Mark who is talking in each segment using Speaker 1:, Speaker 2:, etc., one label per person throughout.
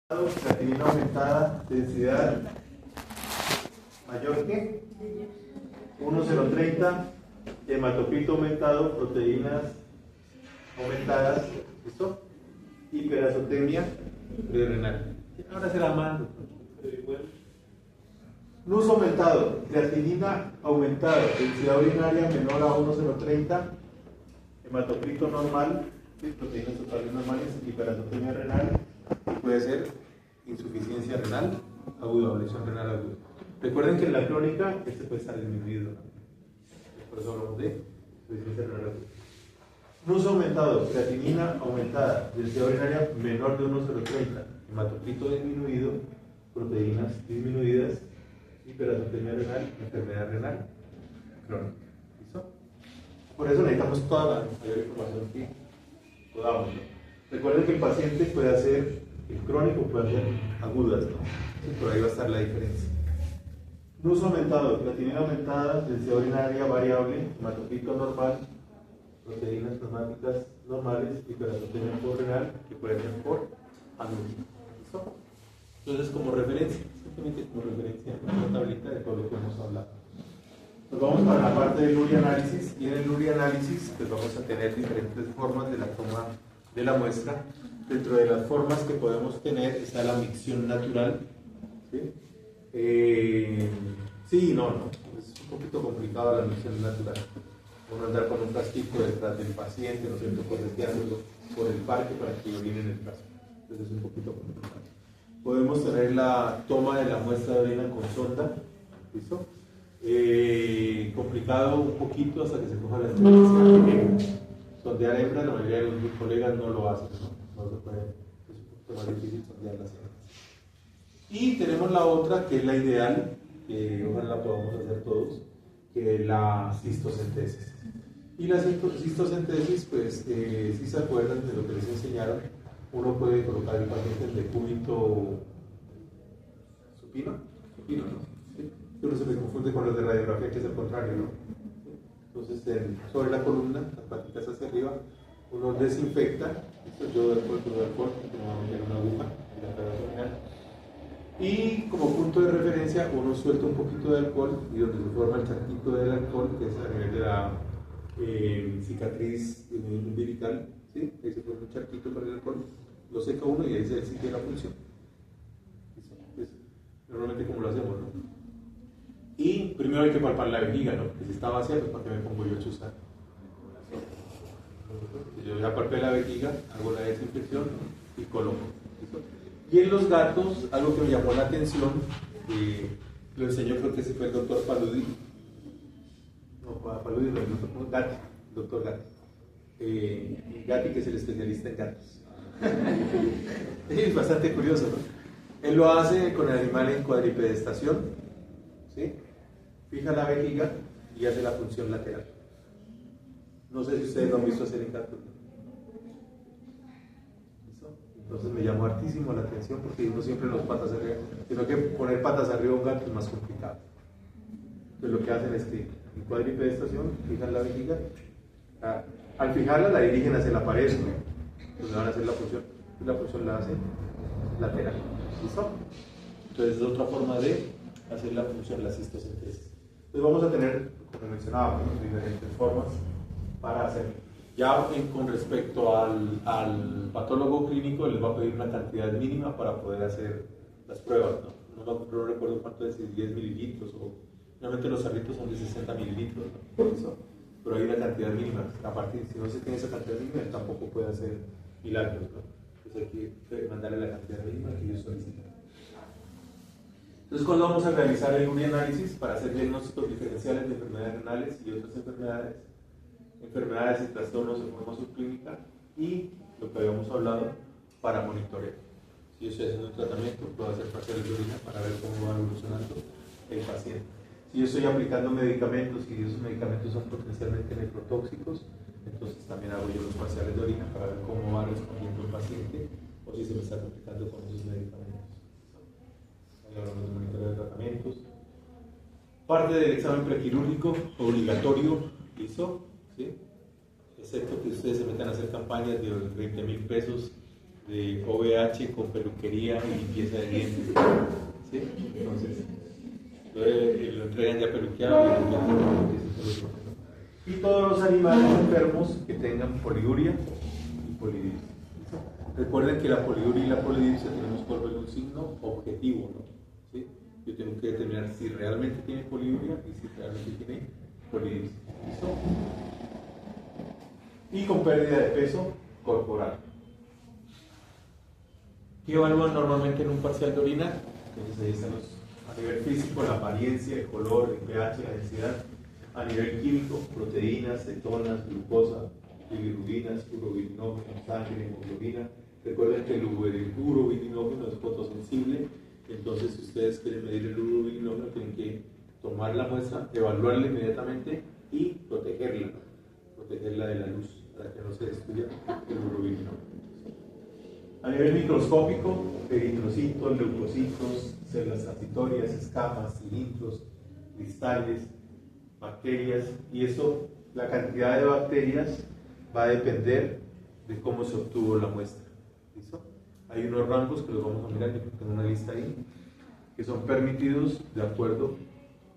Speaker 1: Creatinina aumentada, densidad mayor que 1,030, hematocrito aumentado, proteínas aumentadas, ¿listo? Hiperazotemia renal. Ahora será más. Luz aumentado, creatinina aumentada, densidad urinaria menor a 1,030, hematocrito normal, proteínas totales normales, hiperazotemia renal, y puede ser insuficiencia renal aguda o lesión renal aguda. Recuerden que en la crónica este puede estar disminuido, ¿no? Por eso hablamos de insuficiencia renal aguda. Luz aumentado, creatinina aumentada, densidad urinaria menor de 1,030, hematocrito disminuido, proteínas disminuidas, hiperazotemia renal, enfermedad renal crónica. ¿Listo? Por eso necesitamos toda la mayor información que podamos, ¿no? Recuerden que el paciente puede hacer, el crónico puede hacer agudas, ¿no? Sí, por ahí va a estar la diferencia. Luz aumentado, creatinina aumentada, densidad urinaria variable, hematocrito normal, proteínas plasmáticas normales, hiperazotemia renal, que puede ser por anemia. ¿Listo? Entonces, como referencia, simplemente como referencia, una tablita de todo lo que hemos hablado. Nos vamos para la parte del urianálisis, y en el urianálisis pues vamos a tener diferentes formas de la toma de la muestra. Dentro de las formas que podemos tener está la micción natural. ¿Sí? Sí, no, es un poquito complicado la micción natural. Uno andar con un frasquito detrás del paciente, ¿no es cierto?, correteándolo por el parque para que orine en el frasco. Entonces es un poquito complicado. Podemos tener la toma de la muestra de orina con sonda. ¿Listo? Complicado un poquito hasta que se coja la experiencia. Sondear hembras, la mayoría de los colegas no lo hacen, no se puede, es un poquito más difícil sondear las hembras. Y tenemos la otra, que es la ideal, que ojalá la podamos hacer todos, que es la cistocentesis. Y la cistocentesis, pues, si se acuerdan de lo que les enseñaron, uno puede colocar el paciente en decúbito supino, ¿no? ¿Sí? Uno se me confunde con los de radiografía, que es el contrario, ¿no? Entonces, sobre la columna, las patitas hacia arriba, uno desinfecta, yo de alcohol, que normalmente en una aguja, en la cara abdominal, y como punto de referencia, uno suelta un poquito de alcohol, y donde se forma el charquito del alcohol, que es a nivel de la cicatriz umbilical, ¿sí? Ahí se forma un charquito con el alcohol, lo seca uno y ahí se sigue la función. Pues, normalmente como lo hacemos, ¿no? Y primero hay que palpar la vejiga, ¿no? Que si está vacía, pues ¿para qué me pongo yo a chuzar? Yo ya palpé la vejiga, hago la desinfección y coloco. ¿Listo? Y en los gatos, algo que me llamó la atención, lo enseñó, creo que ese fue el doctor Paludi. No, Paludi no, el doctor Gatti. Gatti, que es el especialista en gatos. Es bastante curioso, ¿no? Él lo hace con el animal en cuadripedestación, ¿sí? Fija la vejiga y hace la función lateral. No sé si ustedes lo han visto hacer en gatos. ¿Listo? Entonces me llamó hartísimo la atención porque no siempre los patas arriba, sino que poner patas arriba a un gato es más complicado. Entonces lo que hacen es que en cuadripedestación fijan la vejiga, al fijarla la dirigen hacia la pared, ¿no? Entonces van a hacer la función la hace lateral. ¿Listo? Entonces es otra forma de hacer la función, la cistocentesis. Entonces vamos a tener, como mencionaba, diferentes formas para hacerlo. Ya con respecto al patólogo clínico, les va a pedir una cantidad mínima para poder hacer las pruebas, ¿no? No recuerdo cuánto es, 10 mililitros, o normalmente los sarritos son de 60 mililitros, ¿no? Por eso, pero hay una cantidad mínima. A partir, si no se tiene esa cantidad mínima, tampoco puede hacer milagros, ¿no? Entonces hay que mandarle la cantidad mínima que ellos solicitan. Entonces, ¿cuándo vamos a realizar el urianálisis? Para hacer diagnósticos diferenciales de enfermedades renales y otras enfermedades y trastornos de forma subclínica, y lo que habíamos hablado, para monitorear. Si yo estoy haciendo un tratamiento, puedo hacer parciales de orina para ver cómo va evolucionando el paciente. Si yo estoy aplicando medicamentos y esos medicamentos son potencialmente necrotóxicos, entonces también hago yo los parciales de orina para ver cómo va respondiendo el paciente o si se me está complicando con esos medicamentos. Hablamos de monitoreo de tratamientos. Parte del examen prequirúrgico obligatorio, ¿listo? ¿Sí? Excepto que ustedes se metan a hacer campañas de 20,000 pesos de OVH con peluquería y limpieza de dientes. ¿Sí? Entonces, lo entregan ya peluqueado y y todos los animales enfermos que tengan poliuria y polidipsia. Recuerden que la poliuria y la polidipsia tenemos que volver un signo objetivo, ¿no? ¿Sí? Yo tengo que determinar si realmente tiene poliuria y si realmente tiene polidipsia. ¿Listo? Y con pérdida de peso corporal. ¿Qué evalúan normalmente en un parcial de orina? Entonces ahí están a nivel físico, la apariencia, el color, el pH, la densidad. A nivel químico, proteínas, cetonas, glucosa, bilirubinas, urobilinógeno, sangre, hemoglobina. Recuerden que el urobilinógeno es fotosensible, entonces si ustedes quieren medir el urobilinógeno tienen que tomar la muestra, evaluarla inmediatamente y protegerla de la luz para que no se destruya el urobilinógeno. A nivel microscópico, eritrocitos, leucocitos, células transitorias, escamas, cilindros, cristales, bacterias, y eso, la cantidad de bacterias va a depender de cómo se obtuvo la muestra. ¿Listo? Hay unos rangos que los vamos a mirar, yo tengo una lista ahí, que son permitidos de acuerdo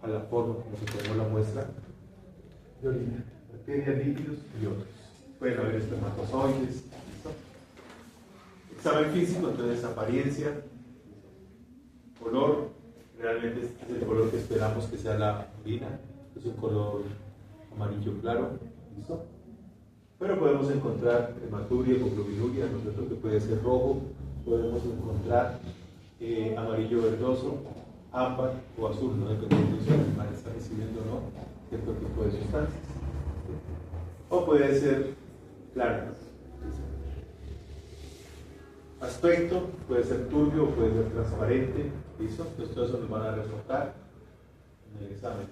Speaker 1: a la forma como se tomó la muestra de orina. Bacterias, lípidos y otros. Pueden haber espermatozoides. ¿Listo? Examen físico, entonces apariencia, color, realmente este es el color que esperamos que sea la orina, es un color amarillo claro, ¿listo? Pero podemos encontrar hematuria, hemoglobinuria, ¿no es cierto? Que puede ser rojo, podemos encontrar amarillo verdoso, ámbar o azul, ¿no? Dependiendo de si el animal está recibiendo o no cierto tipo de sustancias. O puede ser claro. Aspecto, puede ser turbio o puede ser transparente, ¿listo? Entonces todo eso nos van a reportar en el examen.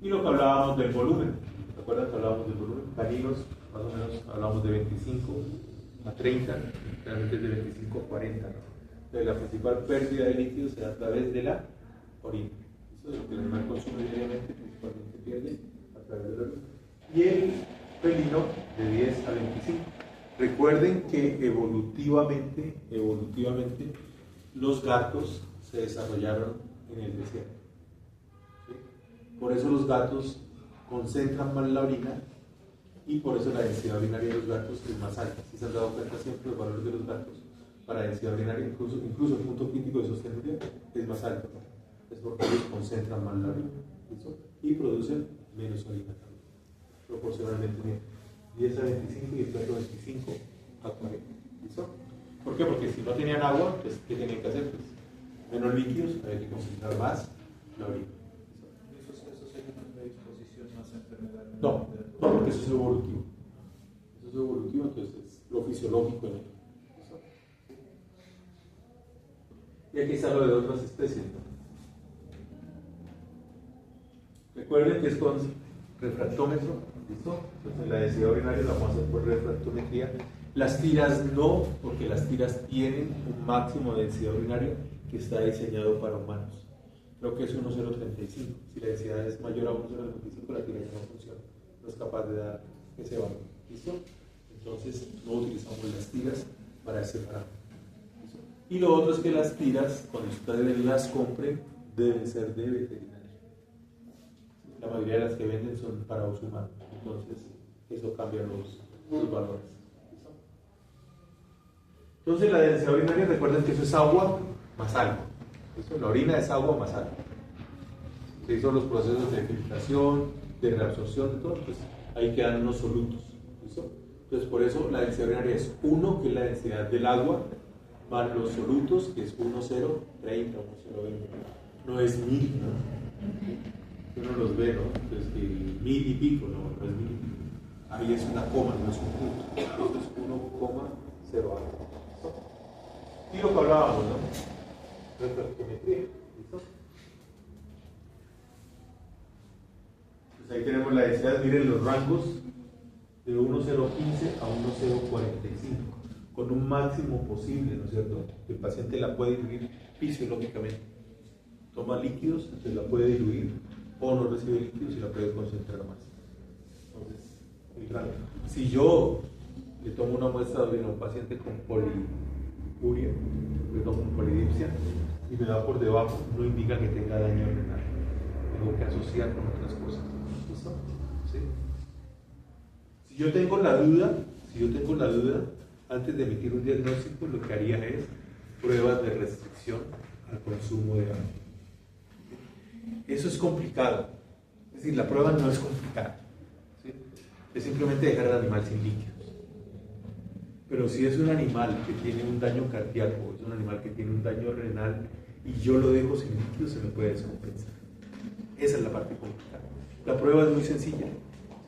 Speaker 1: Y lo que hablábamos del volumen, ¿recuerdan que hablábamos del volumen? Caninos, más o menos hablamos de 25 a 30, realmente es de 25 a 40, ¿no? Entonces la principal pérdida de líquidos será a través de la orina. Eso es lo que el animal consume diariamente, principalmente pierde a través de la orina. Y el felino de 10 a 25. Recuerden que evolutivamente los gatos se desarrollaron en el desierto. ¿Sí? Por eso los gatos concentran más la orina y por eso la densidad urinaria de los gatos es más alta. Si se han dado cuenta siempre los valores de los gatos para densidad urinaria, incluso el punto crítico de sostenibilidad es más alto, ¿no? Es porque ellos concentran más la orina, ¿listo? Y producen menos orina también, proporcionalmente 10 a 25 y el gato 25 a 40. ¿Listo? ¿Por qué? Porque si no tenían agua, pues ¿qué tenían que hacer? Pues menos líquidos, había que concentrar más la orina.
Speaker 2: ¿Esos serían una disposición más enfermedad?
Speaker 1: No, porque eso es evolutivo. Eso es evolutivo, entonces es lo fisiológico en él. ¿Listo? Y aquí está lo de otras especies, ¿no? Recuerden que es con refractómetro, ¿listo? Entonces la densidad urinaria la vamos a hacer por refractometría. Las tiras no, porque las tiras tienen un máximo de densidad urinaria que está diseñado para humanos. Creo que es 1,035. Si la densidad es mayor a 1,035, la tira ya no funciona. No es capaz de dar ese valor. ¿Listo? Entonces no utilizamos las tiras para ese parámetro. ¿Listo? Y lo otro es que las tiras, cuando ustedes las compren, deben ser de veterinario. La mayoría de las que venden son para uso humano, entonces eso cambia los valores. ¿Listo? Entonces la densidad urinaria, recuerden que eso es agua más algo. ¿Listo? La orina es agua más algo. Se hizo los procesos de filtración, de reabsorción, de todo, pues ahí quedan unos solutos. ¿Listo? Entonces por eso la densidad urinaria es 1, que es la densidad del agua, más los solutos, que es 1,030, 1,020. No es 1000, ¿no? Uno los ve, ¿no? Entonces, que 1000 y pico, no es 1000 y pico. Ahí es una coma, no es un punto. Esto es 1,08. Y lo que hablábamos, ¿no? Refractometría. ¿Listo? Pues ahí tenemos la densidad, miren los rangos de 1,015 a 1,045, con un máximo posible, ¿no es cierto? El paciente la puede diluir fisiológicamente. Toma líquidos, entonces la puede diluir, o no recibe líquidos y la puede concentrar más. Entonces, el rango. Si yo le tomo una muestra de orina a un paciente con uria, perdón, con polidipsia, y me da por debajo, no indica que tenga daño renal. Tengo que asociar con otras cosas. ¿Listo? ¿Sí? Si yo tengo la duda, antes de emitir un diagnóstico, lo que haría es pruebas de restricción al consumo de agua. Eso es complicado. Es decir, la prueba no es complicada. ¿Sí? Es simplemente dejar al animal sin líquidos. Pero si es un animal que tiene un daño cardíaco, es un animal que tiene un daño renal y yo lo dejo sin líquidos, se me puede descompensar. Esa es la parte complicada. La prueba es muy sencilla.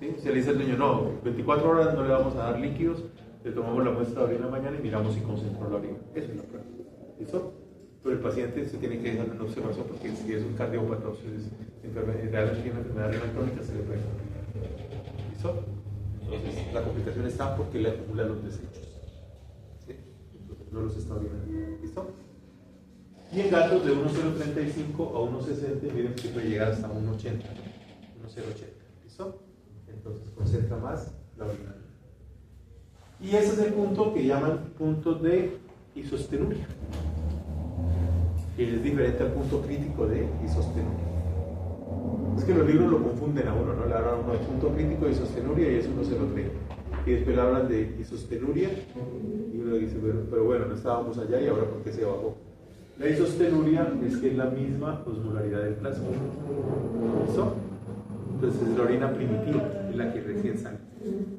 Speaker 1: ¿Sí? Se le dice al niño, no, 24 horas no le vamos a dar líquidos, le tomamos la muestra de orina mañana y miramos si concentró la orina. Esa es la prueba. ¿Listo? Pero el paciente se tiene que dejar en observación porque si es un cardiópata o si es realmente tiene una enfermedad renal crónica, se le puede complicar. ¿Listo? Entonces, la complicación está porque le acumula los desechos. ¿Sí? Entonces, no los está orinando. ¿Listo? Y en gatos de 1,035 a 1,60, miren que puede llegar hasta 1,80. 1,080. ¿Listo? Entonces, concentra más la orina. Y ese es el punto que llaman punto de isostenuria, que es diferente al punto crítico de isostenuria. Es que los libros lo confunden a uno, ¿no? Le hablan a uno de punto crítico de isostenuria y es 1,03. Y después le hablan de isostenuria y uno dice, pero bueno, no estábamos allá y ahora ¿por qué se bajó? La isostenuria es que es la misma osmolaridad del plasma. ¿Listo? Entonces es la orina primitiva, es la que recién sale,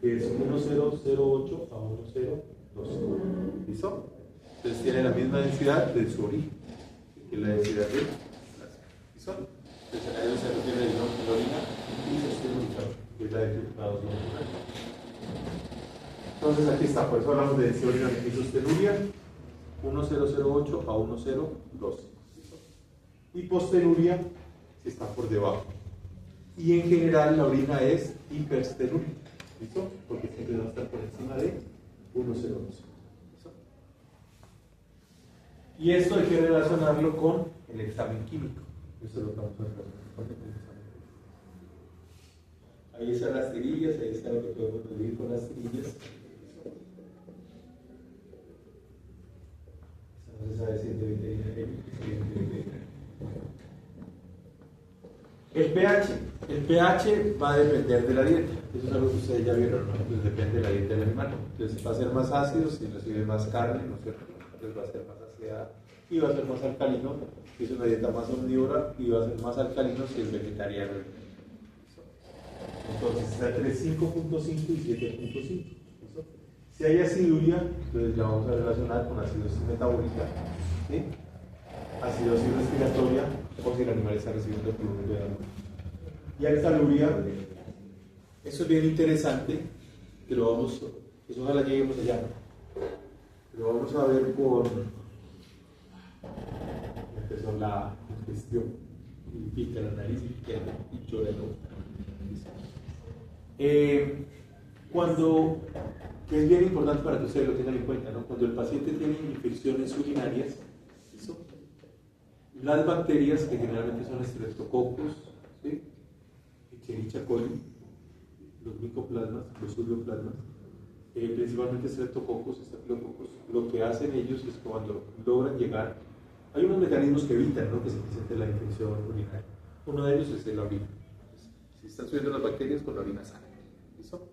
Speaker 1: que es 1,008 a 1,012. ¿Listo? Entonces tiene la misma densidad de su origen, que es la densidad del plasma. ¿Listo? Entonces a eso se refiere el nombre de la orina isostenúrica, que es la de la osmolaridad. Entonces aquí está, por eso hablamos de densidad orina isostenuria, 1,008 a 1,012. Y postenuria está por debajo. Y en general la orina es hiperstenúrica. ¿Listo? Porque siempre va a estar por encima de 1,012. ¿Listo? Y esto hay que relacionarlo con el examen químico. Eso es lo que vamos a relacionar con el examen químico. Ahí están las tirillas, ahí está lo que podemos medir con las tirillas. No se sabe si es de el pH va a depender de la dieta. Eso es algo que ustedes ya vieron, ¿no? Pues depende de la dieta del animal. Entonces va a ser más ácido si recibe más carne, ¿no es cierto? Entonces va a ser más ácida y va a ser más alcalino si es una dieta más omnívora y va a ser más alcalino si es vegetariano. Entonces está entre 5.5 y 7.5. Si hay aciduria, entonces la vamos a relacionar con acidosis metabólica, ¿sí? Acidosis respiratoria, o si el animal está recibiendo flujo de agua. Y alcaluria, eso es bien interesante, que lo vamos, pues ojalá lleguemos allá. Lo vamos a ver con empezó la ingestión, y pica la nariz y llora el ojo. Cuando, que es bien importante para que ustedes lo tengan en cuenta, ¿no? Cuando el paciente tiene infecciones urinarias, ¿listo? Las bacterias que generalmente son Streptococcus, ¿sí? Escherichia coli, los micoplasmas, los ureoplasmas, principalmente Streptococcus, Staphylococcus, lo que hacen ellos es que cuando logran llegar, hay unos mecanismos que evitan, ¿no?, que se presente la infección urinaria. Uno de ellos es la orina. Si están subiendo las bacterias, con la orina salen. ¿Listo?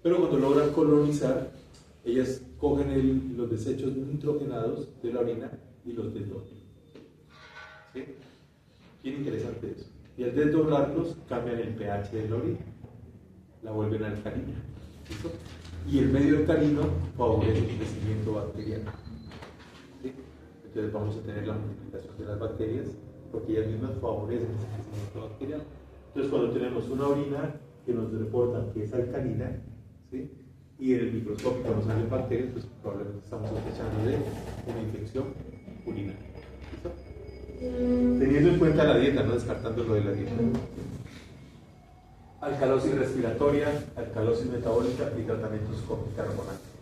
Speaker 1: Pero cuando logran colonizar, ellas cogen los desechos nitrogenados de la orina y los desdoblan. ¿Sí? Bien interesante eso. Y al desdoblarlos, cambian el pH de la orina, la vuelven alcalina. ¿Listo? Y el medio alcalino favorece el crecimiento bacteriano. ¿Sí? Entonces vamos a tener la multiplicación de las bacterias porque ellas mismas favorecen ese crecimiento bacteriano. Entonces cuando tenemos una orina que nos reporta que es alcalina, ¿sí?, y en el microscópico nos salen bacterias, pues probablemente estamos sospechando de una infección urinaria. ¿Listo? Teniendo en cuenta la dieta, no descartando lo de la dieta. Alcalosis respiratoria, alcalosis metabólica y tratamientos con bicarbonato.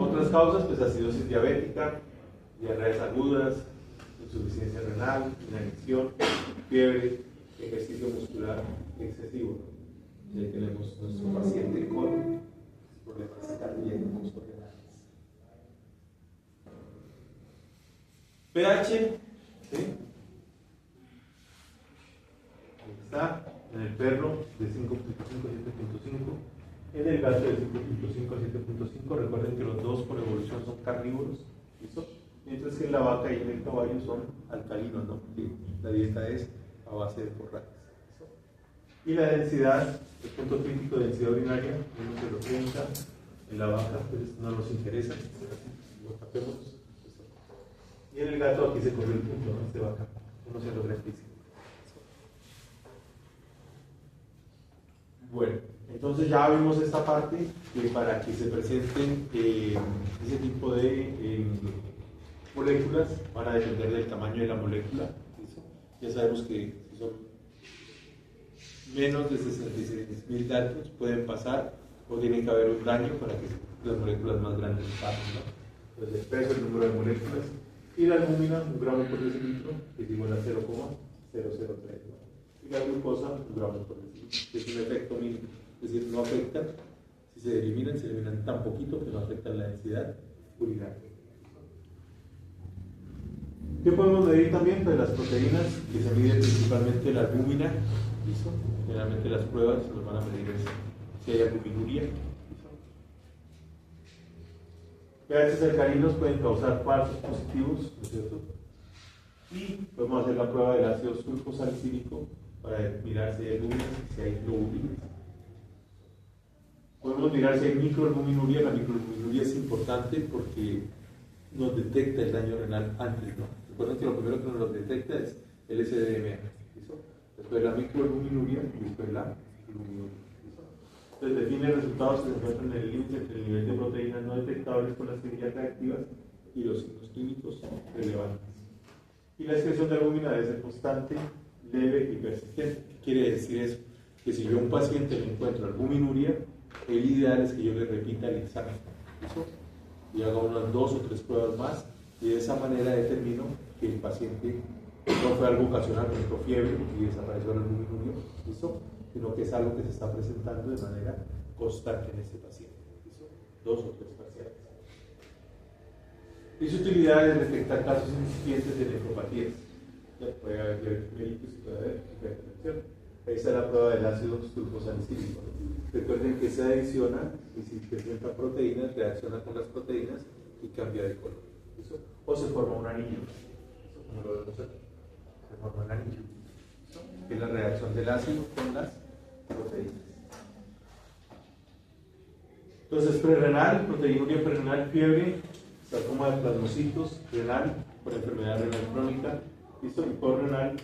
Speaker 1: Otras causas, pues acidosis diabética, diarreas agudas, insuficiencia renal, inanición, fiebre, ejercicio muscular excesivo. Ya tenemos nuestro paciente con problemas cardíacos o renales. pH, ¿sí? Ahí está, en el perro de 5.5 a 7.5, en el gato de 5.5 a 7.5. Recuerden que los dos por evolución son carnívoros, ¿listo? Mientras que en la vaca y en el caballo son alcalinos, ¿no? Porque la dieta es a base de forrajes. Y la densidad, el punto crítico de densidad urinaria, menos 0.30. En la vaca pues no nos interesa, lo tapemos. Y en el gato aquí se corrió el punto, ¿no? Este vaca, 1.035. Bueno, entonces ya vimos esta parte que para que se presenten ese tipo de moléculas van a depender del tamaño de la molécula. ¿Listo? Ya sabemos que si son menos de 66.000 Daltons pueden pasar o tiene que haber un daño para que las moléculas más grandes pasen, ¿no? Entonces el peso, el número de moléculas y la albúmina, 1 gramo por decilitro, que es igual a 0,003, ¿no? Y la glucosa, 1 gramo por decilitro, que es un efecto mínimo, es decir, no afectan, si se eliminan tan poquito que no afectan la densidad urinaria. ¿Qué podemos medir también? Pues las proteínas, que se mide principalmente la albúmina, ¿listo? Generalmente las pruebas nos van a medir si hay albuminuria. pHs alcalinos pueden causar falsos positivos, ¿no es cierto? Y podemos hacer la prueba del ácido sulfosalicílico para mirar si hay albuminas y si hay globulinas. Podemos mirar si hay microalbuminuria. La microalbuminuria es importante porque nos detecta el daño renal antes, ¿no? Recuerden que lo primero que nos detecta es el SDMA, ¿listo? Después la microalbuminuria y después la albuminuria. Entonces define resultados que se encuentran en el límite entre el nivel de proteínas no detectables con las semillas reactivas y los signos clínicos relevantes. Y la excreción de albúmina debe ser constante, leve y persistente. ¿Qué quiere decir eso? Que si yo a un paciente le encuentro albuminuria, el ideal es que yo le repita el examen, ¿listo? Y haga unas 2 o 3 pruebas más, y de esa manera determino que el paciente no fue algo ocasional, que entró fiebre y desapareció el albuminuria, ¿listo? Sino que es algo que se está presentando de manera constante en este paciente, ¿listo? 2 o 3 parciales. Y su utilidad es detectar casos incipientes de nefropatías. Puede haber méritos y puede haber hipertensión. Ahí está la prueba del ácido sulfosalicílico. Recuerden que se adiciona y si presenta proteínas, reacciona con las proteínas y cambia de color. ¿Listo? O se forma un anillo. ¿Listo? Como lo vemos aquí. Se forma un anillo. ¿Listo? Que es la reacción del ácido con las proteínas. Entonces, prerrenal, proteinuria prerrenal, fiebre, sarcoma de plasmocitos, renal, por enfermedad renal crónica, ¿listo? Y porrenal,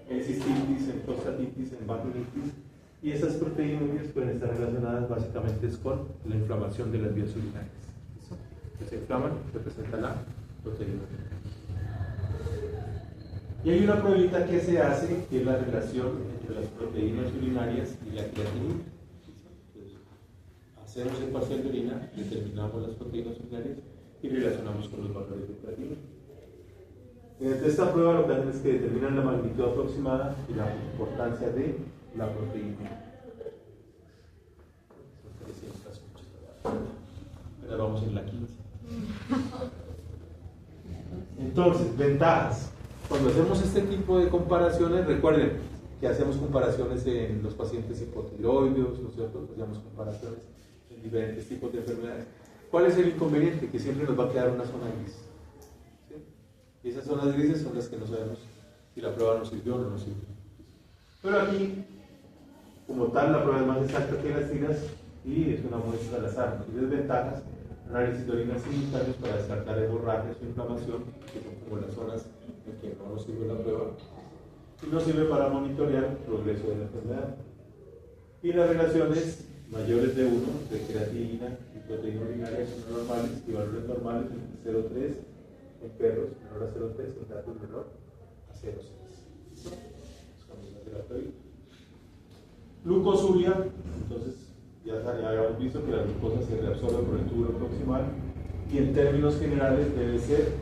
Speaker 1: en cistitis, en prostatitis, en vaginitis. Y esas proteinurias pueden estar relacionadas básicamente con la inflamación de las vías urinarias. ¿Listo? Que se inflaman, representa la proteinuria. Y hay una pruebita que se hace, que es la relación entre las proteínas urinarias y la creatinina. Entonces, hacemos el parcial de orina, determinamos las proteínas urinarias y relacionamos con los valores de creatinina. Mediante esta prueba lo que hacen es que determinan la magnitud aproximada y la importancia de la proteína. Ahora vamos en la 15. Entonces, ventajas. Cuando hacemos este tipo de comparaciones, recuerden que hacemos comparaciones en los pacientes hipotiroideos, ¿no es cierto? Hacemos comparaciones en diferentes tipos de enfermedades. ¿Cuál es el inconveniente? Que siempre nos va a quedar una zona gris. ¿Sí? Y esas zonas grises son las que no sabemos si la prueba nos sirvió o no nos sirvió. Pero aquí, como tal, la prueba es más exacta que las tiras y es una muestra al azar. Y desventajas, análisis de orina simultáneos para descartar hemorragias o inflamación, que son como las zonas en que no nos sirve la prueba, y nos sirve para monitorear el progreso de la enfermedad. Y las relaciones mayores de 1 de creatinina y proteína urinaria son normales y valores normales entre 0,3 en perros, menor a 0,3, en gatos menor a 0,6. Glucosuria, entonces ya habíamos visto que la glucosa se reabsorbe por el túbulo proximal y en términos generales debe ser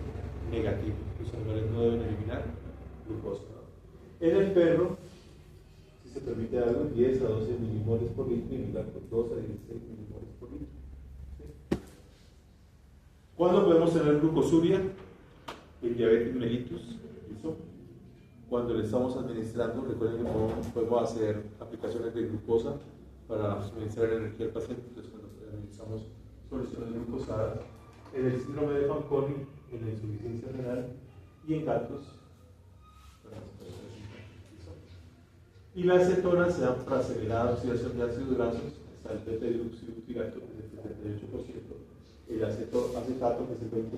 Speaker 1: negativo. Los animales no deben eliminar glucosa, ¿no? En el perro, si se permite algo, 10 a 12 milimoles por litro y en el gato 2 a 16 milimoles por litro. ¿Cuándo podemos tener glucosuria? El diabetes mellitus, ¿listo? Cuando le estamos administrando, recuerden que podemos hacer aplicaciones de glucosa para suministrar energía al paciente. Entonces, cuando administramos soluciones glucosadas, en el síndrome de Fanconi, en la insuficiencia renal y en gatos. Y las cetonas se dan para acelerar la oxidación de ácidos grasos. Está el beta-hidroxibutirato, que es el 78%, el acetato, que es el 20%,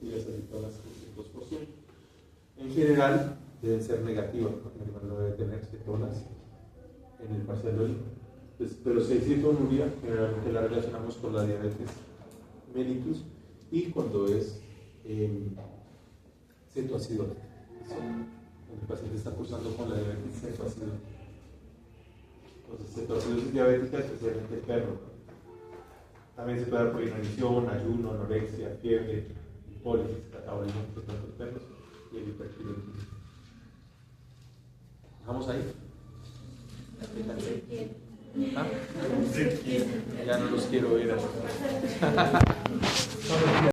Speaker 1: y las acetonas, que es el 2%. En general, deben ser negativas, porque el animal no debe tener cetonas en el parcial de orina. Pero si hay cetonuria, generalmente la relacionamos con la diabetes mellitus y cuando es cetoacidótica. Cuando el paciente está cursando con la diabetes cetoacidótica. Entonces, cetoacidosis diabética, especialmente el perro. También se puede dar por inanición, ayuno, anorexia, fiebre, hipólisis, catabolismo por tanto perros y el hipertiroidismo. ¿Dejamos ahí? ¿Ah? Ya no los quiero ver.